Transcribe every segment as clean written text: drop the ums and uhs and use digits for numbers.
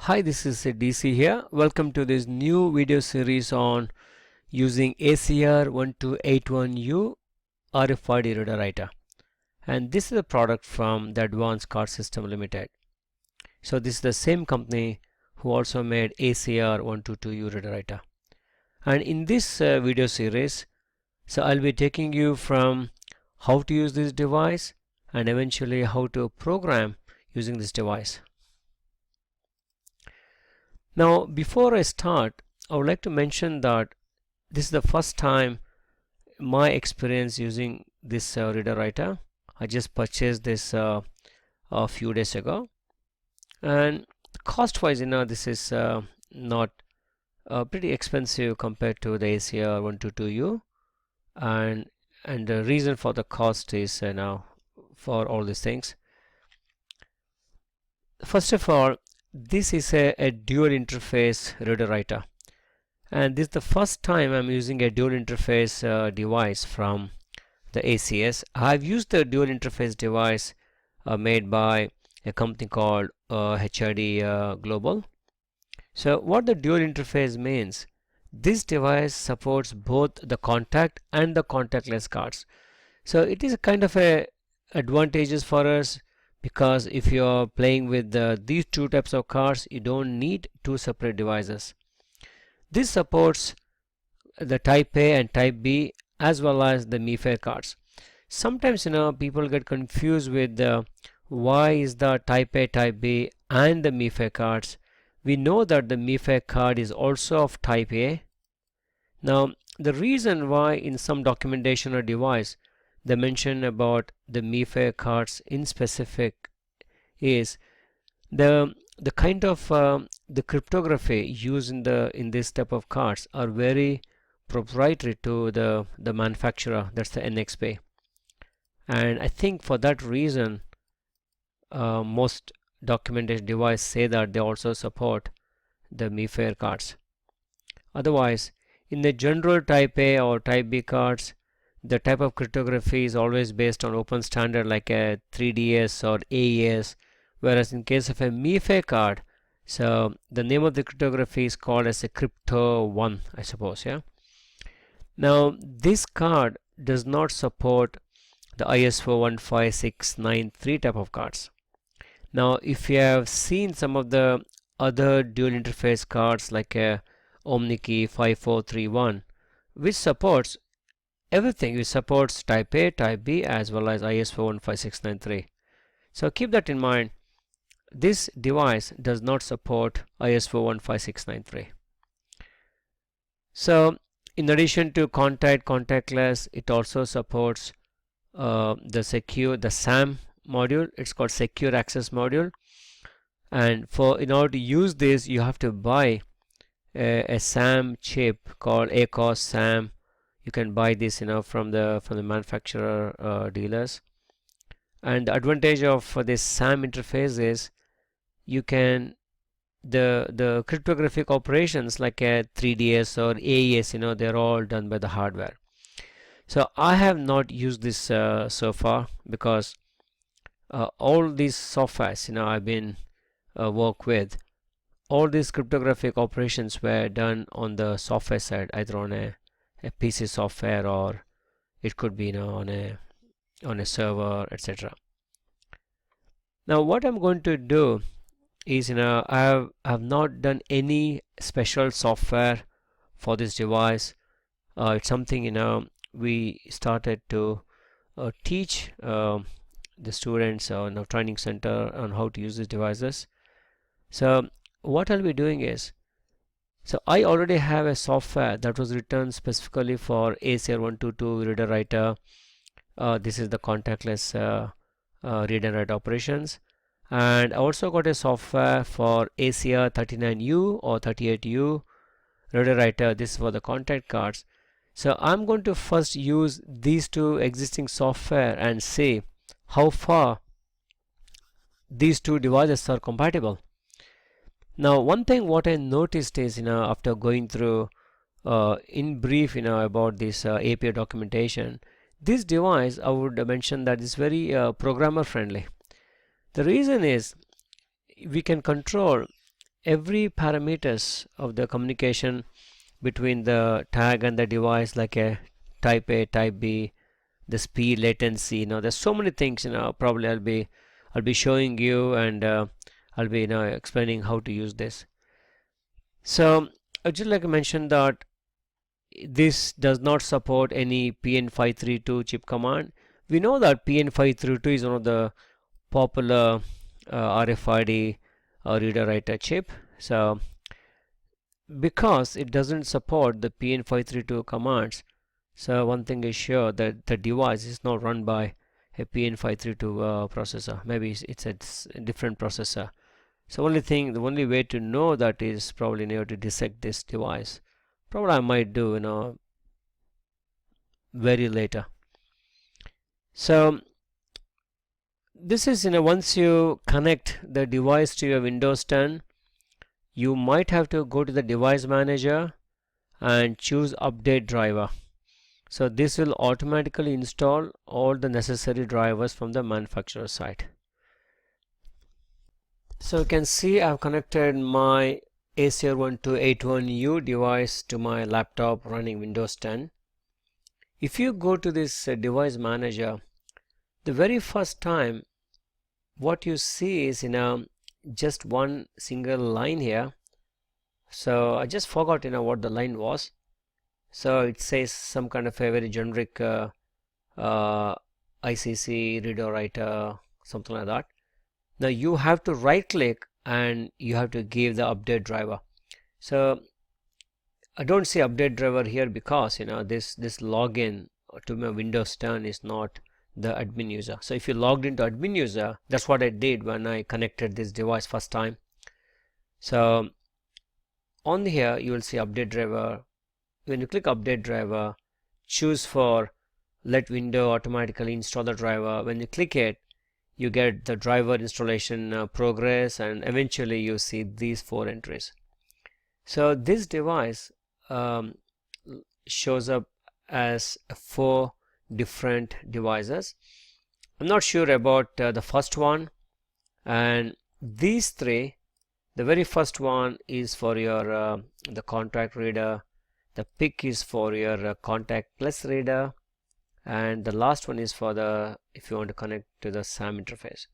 Hi, this is DC here. Welcome to this new video series on using ACR1281u RFID reader writer. And this is a product from the Advanced Card System Limited. So this is the same company who also made ACR122u reader writer. And in this video series, so I'll be taking you from how to use this device and eventually how to program using this device. Now, before I start, I would like to mention that this is the first time my experience using this reader writer. I just purchased this a few days ago, and cost-wise, this is not pretty expensive compared to the ACR122u, and the reason for the cost is now for all these things. First of all, this is a dual interface reader writer, and this is the first time I'm using a dual interface device from the ACS. I've used the dual interface device made by a company called HID Global. So what the dual interface means, this device supports both the contact and the contactless cards. So it is a kind of a advantages for us, because if you're playing with these two types of cards, you don't need two separate devices. This supports the type A and type B as well as the Mifare cards. Sometimes people get confused with why is the type A, type B and the Mifare cards. We know that the Mifare card is also of type A. Now the reason why in some documentation or device they mention about the Mifare cards in specific is the kind of the cryptography used in this type of cards are very proprietary to the manufacturer, that's the NXP. And I think for that reason most documented devices say that they also support the Mifare cards. Otherwise, in the general type A or type B cards, the type of cryptography is always based on open standard like a 3DS or AES, whereas in case of a Mifare card, so the name of the cryptography is called as a crypto 1, I suppose. Yeah. Now this card does not support the ISO 15693 type of cards. Now if you have seen some of the other dual interface cards like a OmniKey 5431, which supports everything, it supports type A, type B as well as ISO 15693. So keep that in mind. This device does not support ISO 15693. So in addition to contactless, it also supports the SAM module. It's called secure access module, and in order to use this you have to buy a SAM chip called ACR SAM. You can buy this from the manufacturer dealers. And the advantage of this SAM interface is you can the cryptographic operations like a 3DS or AES, they're all done by the hardware. So I have not used this so far, because all these softwares I've been work with, all these cryptographic operations were done on the software side, either on a PC software, or it could be on a server, etc. Now what I'm going to do is I have not done any special software for this device. It's something we started to teach the students in our training center on how to use these devices. So what I'll be doing is, so I already have a software that was written specifically for ACR122 reader writer. This is the contactless read and write operations, and I also got a software for ACR39u or 38u reader writer. This is for the contact cards. So I'm going to first use these two existing software and see how far these two devices are compatible. Now one thing what I noticed is after going through in brief about this API documentation, this device I would mention that is very programmer friendly. The reason is we can control every parameters of the communication between the tag and the device, like a type A, type B, the speed, latency, there's so many things, probably I'll be showing you, and I'll be explaining how to use this. So I'd just like to mention that this does not support any PN532 chip command. We know that PN532 is one of the popular RFID reader writer chip. So because it doesn't support the PN532 commands, so one thing is sure, that the device is not run by a PN532 processor. Maybe it's a different processor. So the only way to know that is probably to dissect this device. Probably I might do very later. So this is once you connect the device to your Windows 10, you might have to go to the device manager and choose update driver. So this will automatically install all the necessary drivers from the manufacturer side. So you can see I've connected my ACR1281u device to my laptop running Windows 10. If you go to this device manager, the very first time what you see is just one single line here. So I just forgot what the line was. So it says some kind of a very generic ICC reader writer, something like that. Now you have to right click and you have to give the update driver. So I don't see update driver here because this login to my Windows 10 is not the admin user. So if you logged into admin user, that's what I did when I connected this device first time. So on here you will see update driver. When you click update driver, choose for let window automatically install the driver. When you click it, you get the driver installation progress, and eventually you see these 4 entries. So this device shows up as 4 different devices. I'm not sure about the first one, and these 3, the very first one is for your the contact reader, the PIC is for your contactless reader, and the last one is for the if you want to connect to the SAM interface.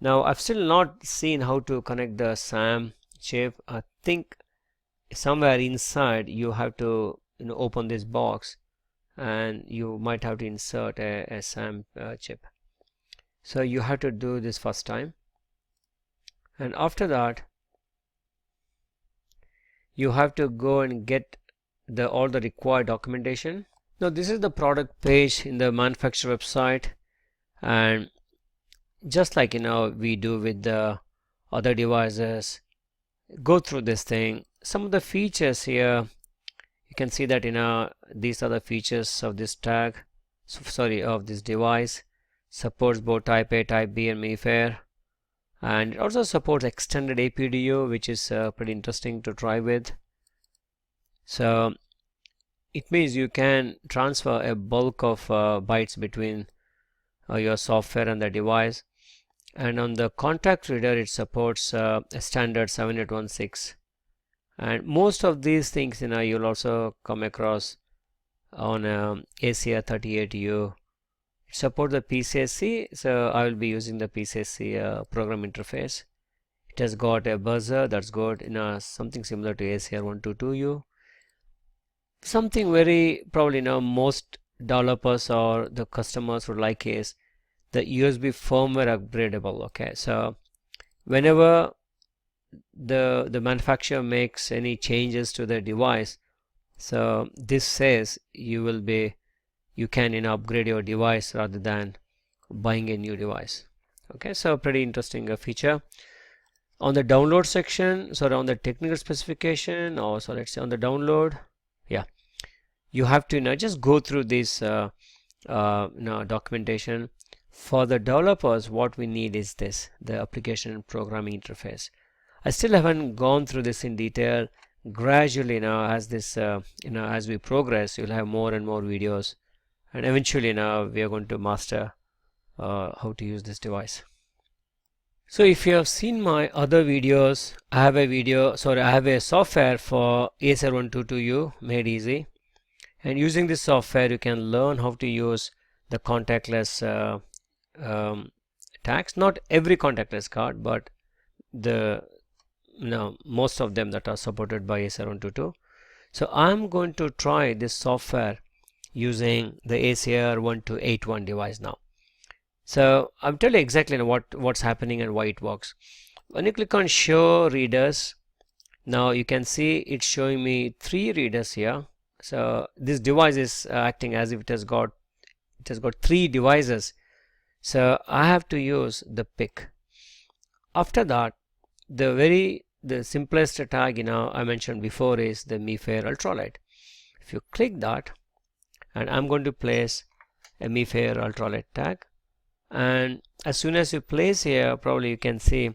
Now I've still not seen how to connect the SAM chip. I think somewhere inside you have to open this box, and you might have to insert a SAM chip. So you have to do this first time, and after that you have to go and get all the required documentation. Now this is the product page in the manufacturer website, and just like we do with the other devices, go through this thing. Some of the features here, you can see that these are the features of this tag, of this device. Supports both type A, type B, and Mifare, and it also supports extended APDU, which is pretty interesting to try with. So it means you can transfer a bulk of bytes between your software and the device. And on the contact reader, it supports a standard 7816, and most of these things you'll also come across on ACR38u. It supports the PCSC, so I will be using the PCSC program interface. It has got a buzzer, that's good, something similar to ACR122u. Something very probably most developers or the customers would like is the USB firmware upgradable. Okay, so whenever the manufacturer makes any changes to the device, so this says you can upgrade your device rather than buying a new device. Okay, so pretty interesting feature. On the download section, on the technical specification, or let's say on the download, yeah, you have to just go through this documentation. For the developers, what we need is the application and programming interface. I still haven't gone through this in detail. Gradually as this as we progress, you'll have more and more videos, and eventually we are going to master how to use this device. So if you have seen my other videos, I have a software for ACR122u made easy, and using this software you can learn how to use the contactless tags. Not every contactless card, but the most of them that are supported by ACR122. So I'm going to try this software using the ACR1281 device now. So I'll tell you exactly what's happening and why it works. When you click on show readers, now you can see it's showing me 3 readers here. So this device is acting as if it has got 3 devices. So I have to use the pick. After that, the simplest tag I mentioned before is the Mifare ultralight. If you click that, and I'm going to place a Mifare ultralight tag, and as soon as you place here, probably you can see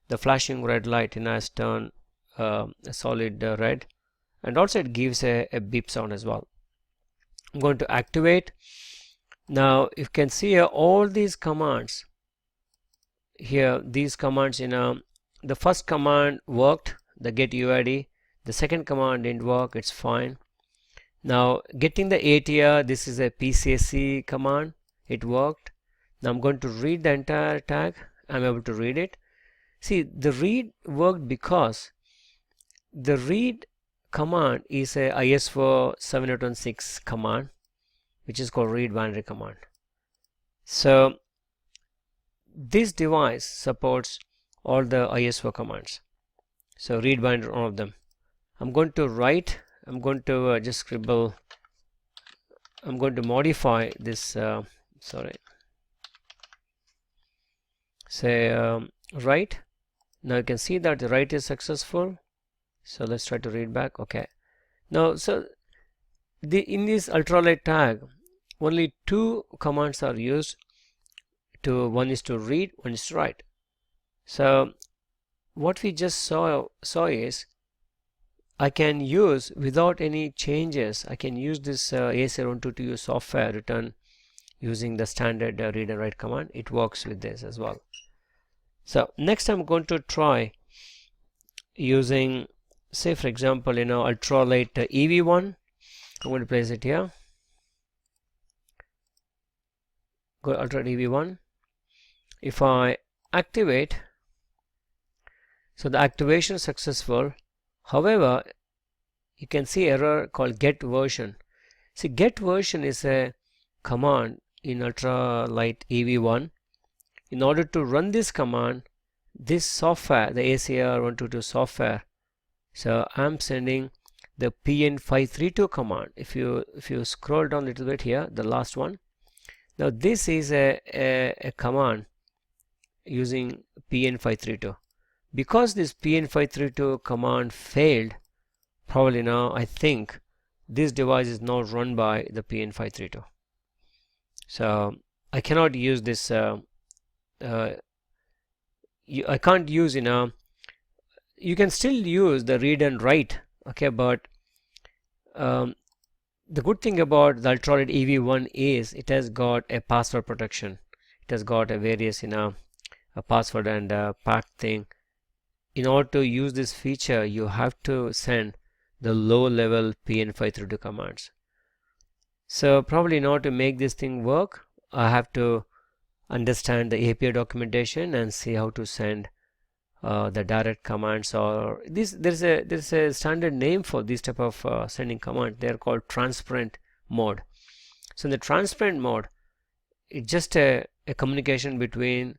the flashing red light has turned a solid red, and also it gives a beep sound as well. I'm going to activate. Now you can see here all these commands here. These commands, the first command worked, the get UID. The second command didn't work, it's fine. Now getting the ATR, this is a PCSC command, it worked. Now I'm going to read the entire tag. I'm able to read it. See, the read worked because the read command is a ISO 7816 command, which is called read binary command. So this device supports all the ISO commands. So read binary, all of them. I'm going to write. I'm going to just scribble. I'm going to modify this. Say write. Now you can see that the write is successful. So let's try to read back. Okay. Now, so in this ultralight tag, only 2 commands are used. One is to read, one is to write. So what we just saw is I can use without any changes. I can use this ACR122u software written using the standard read and write command. It works with this as well. So next I'm going to try using, say for example, ultralight EV1. I'm going to place it here. Go ultralight EV1. If I activate, so the activation is successful. However, you can see error called get version. See, get version is a command in ultralight EV1. In order to run this command, this software, the ACR122 software, so I'm sending the PN532 command. If you scroll down a little bit here, the last one. Now this is a command using PN532. Because this PN532 command failed, probably now I think this device is not run by the PN532. So I cannot use this. I can't use, you can still use the read and write, okay, but the good thing about the ultralight EV1 is it has got a password protection. It has got a various, a password and a pack thing. In order to use this feature, you have to send the low level PN532 commands. So probably in order to make this thing work, I have to understand the API documentation and see how to send the direct commands, or there's a standard name for this type of sending command. They're called transparent mode. So in the transparent mode, it's just a communication between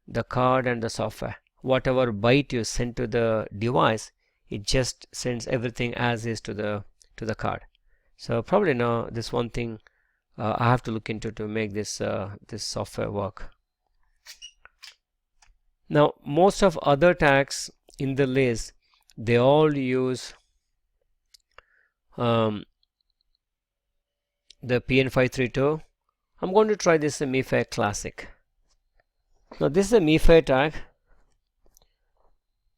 the card and the software. Whatever byte you send to the device, it just sends everything as is to the card. So probably now this one thing I have to look into to make this this software work. Now most of other tags in the list, they all use the PN532. I'm going to try this Mifare Classic. Now this is a Mifare tag.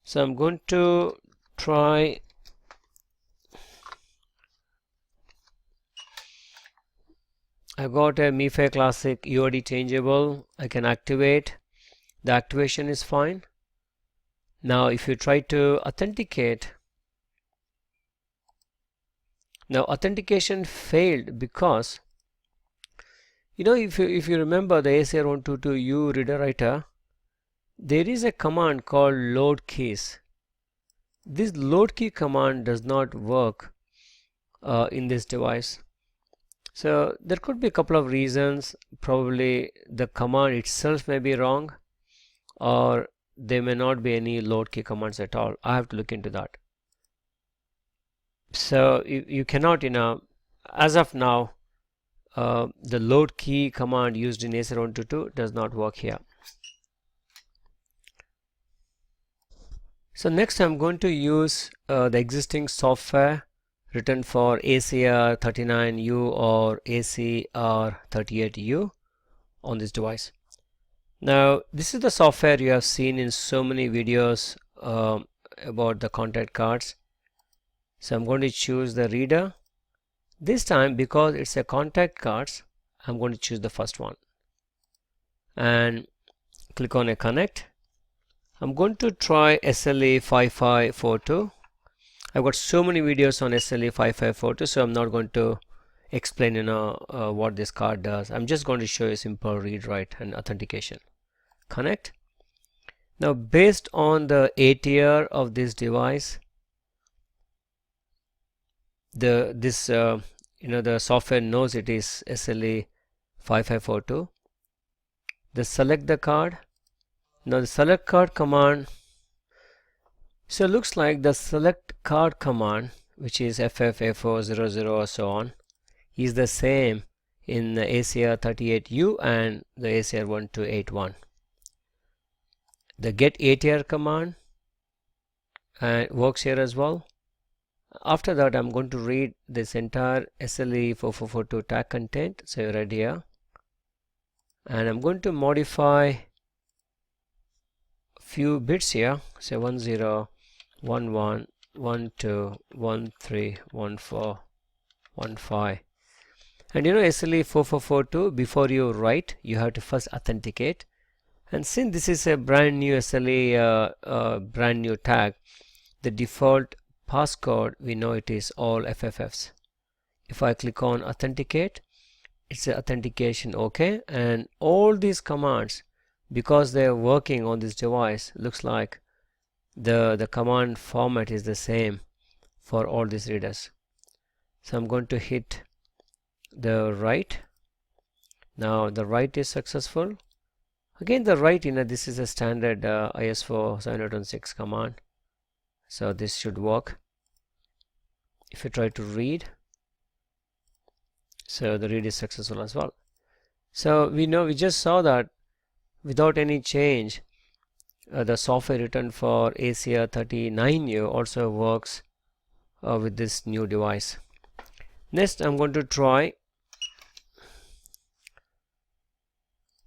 So I'm going to try I got a Mifare Classic UID changeable. I can activate. the activation is fine. Now if you try to authenticate, now authentication failed because if you remember the ACR122u reader writer, there is a command called load keys. This load key command does not work in this device. So there could be a couple of reasons. Probably the command itself may be wrong, or there may not be any load key commands at all. I have to look into that. So you cannot, as of now, the load key command used in ACR122 does not work here. So next I'm going to use the existing software written for ACR39u or ACR38u on this device. Now this is the software you have seen in so many videos about the contact cards. So I'm going to choose the reader. This time, because it's a contact cards, I'm going to choose the first one and click on a connect. I'm going to try SLE5542. I've got so many videos on SLE5542, so I'm not going to explain what this card does. I'm just going to show you simple read, write and authentication. Connect. Now based on the ATR of this device, the software knows it is SLE5542. Select the card. Now the select card command, so it looks like the select card command, which is FF8400 or so on, is the same in the ACR38u and the ACR1281. The get ATR command works here as well. After that, I'm going to read this entire SLE4442 tag content, so right here, and I'm going to modify few bits here, say 10, 11, 12, 13, 14, 15. And SLE4442, before you write, you have to first authenticate. And since this is a brand new SLE brand new tag, the default passcode, we know it is all FFFs. If I click on authenticate, it's a authentication OK, and all these commands, because they are working on this device, looks like the command format is the same for all these readers. So I'm going to hit the write. Now the write is successful. Again the write, this is a standard ISO 716 command, so this should work. If you try to read, so the read is successful as well. So we just saw that without any change, the software written for ACR39u also works with this new device. Next I'm going to try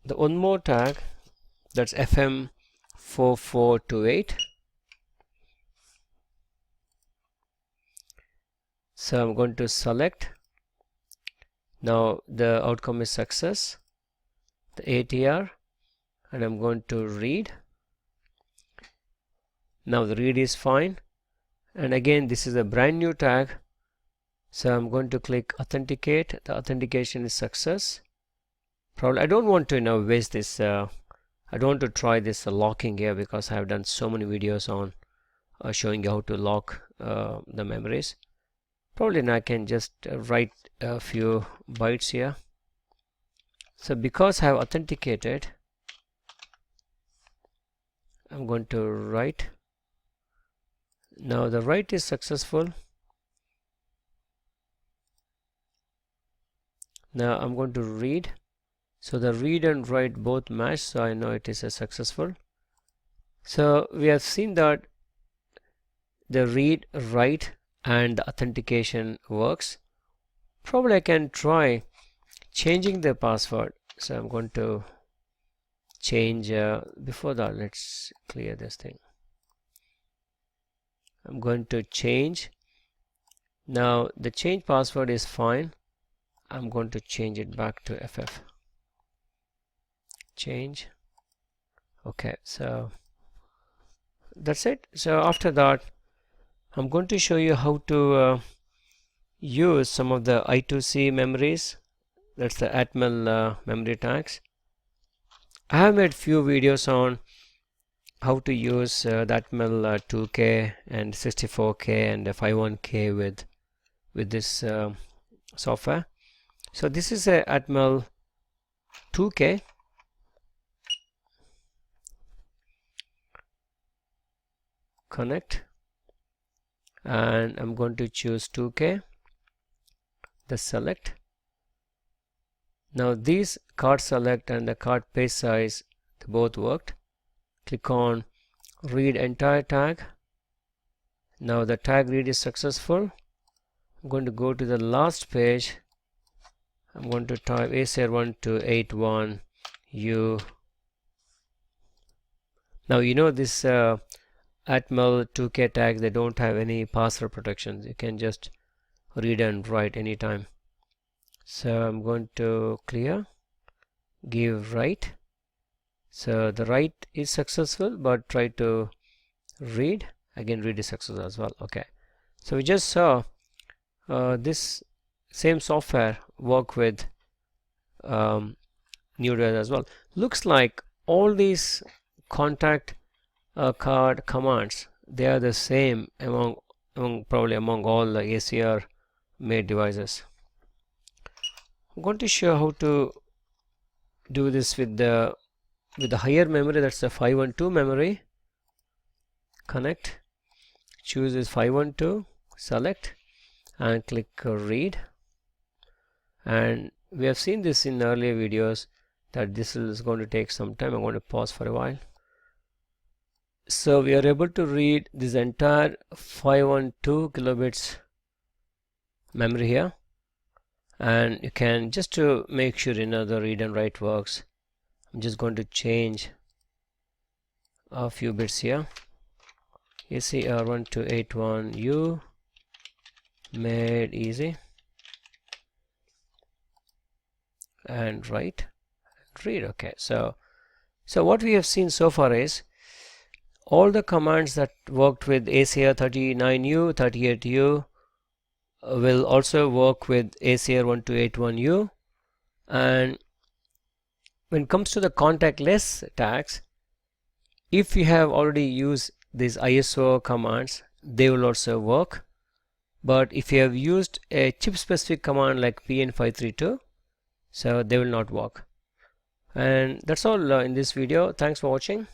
the one more tag, that's FM4428. So I'm going to select. Now the outcome is success, the ATR, and I'm going to read. Now the read is fine, and again this is a brand new tag, so I'm going to click authenticate. The authentication is success. Probably I don't want to waste this, I don't want to try this locking here, because I have done so many videos on showing you how to lock the memories. Probably now I can just write a few bytes here. So because I have authenticated, I'm going to write. Now the write is successful. Now I'm going to read. So the read and write both match, so I know it is a successful. So we have seen that the read, write and the authentication works. Probably I can try changing the password. So I'm going to change, before that let's clear this thing. I'm going to change. Now the change password is fine. I'm going to change it back to FF. Change. Okay, so that's it. So after that, I'm going to show you how to use some of the I2C memories. That's the Atmel memory tags. I have made few videos on how to use the Atmel 2K and 64K and 51K with this software. So this is a Atmel 2K. Connect, and I'm going to choose 2K, the select. Now these card select and the card page size, they both worked. Click on read entire tag. Now the tag read is successful. I'm going to go to the last page. I'm going to type ACR1281u. Now you know this Atmel 2K tags, they don't have any password protections. You can just read and write anytime. So I'm going to clear, give write. So the write is successful, but try to read. Again, read is successful as well. Okay. So we just saw this same software work with new device as well. Looks like all these contact card commands, they are the same probably among all the ACR made devices. I'm going to show how to do this with the higher memory. That's the 512 memory. Connect, choose this 512, select, and click read. And we have seen this in earlier videos that this is going to take some time. I'm going to pause for a while. So we are able to read this entire 512 kilobits memory here, and you can, just to make sure the read and write works, I'm just going to change a few bits here. ACR1281u, made easy, and write, read. Okay, so what we have seen so far is all the commands that worked with ACR39u, 38u will also work with ACR1281u. And when it comes to the contactless tags, if you have already used these ISO commands, they will also work. But if you have used a chip specific command like PN532, so they will not work. And that's all in this video. Thanks for watching.